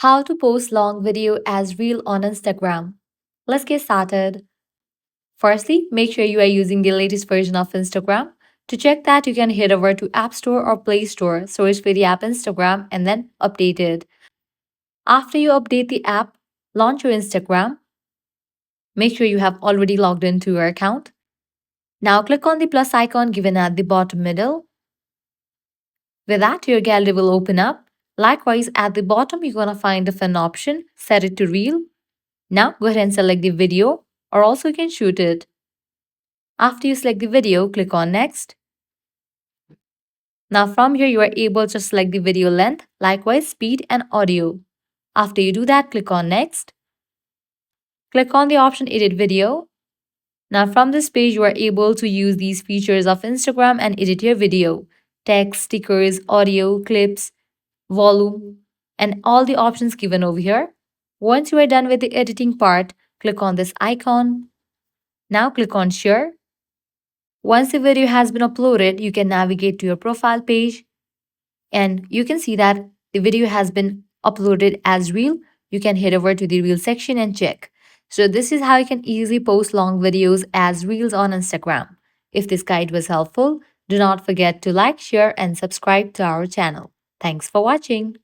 How to post long video as reel on Instagram. Let's get started. Firstly, make sure you are using the latest version of Instagram. To check that, you can head over to App Store or Play Store, search for the app Instagram, and then update it. After you update the app, launch your Instagram. Make sure you have already logged into your account. Now click on the plus icon given at the bottom middle. With that, your gallery will open up. Likewise, at the bottom, you're going to find the fin option, set it to reel. Now go ahead and select the video, or also you can shoot it. After you select the video, click on next. Now from here, you are able to select the video length, likewise speed and audio. After you do that, click on next. Click on the option edit video. Now from this page, you are able to use these features of Instagram and edit your video. Text, stickers, audio, clips, volume, and all the options given over here. Once you are done with the editing part, click on this icon. Now click on share. Once the video has been uploaded, you can navigate to your profile page and you can see that the video has been uploaded as reel. You can head over to the reel section and check. So this is how you can easily post long videos as reels on Instagram. If this guide was helpful, do not forget to like, share and subscribe to our channel. Thanks for watching.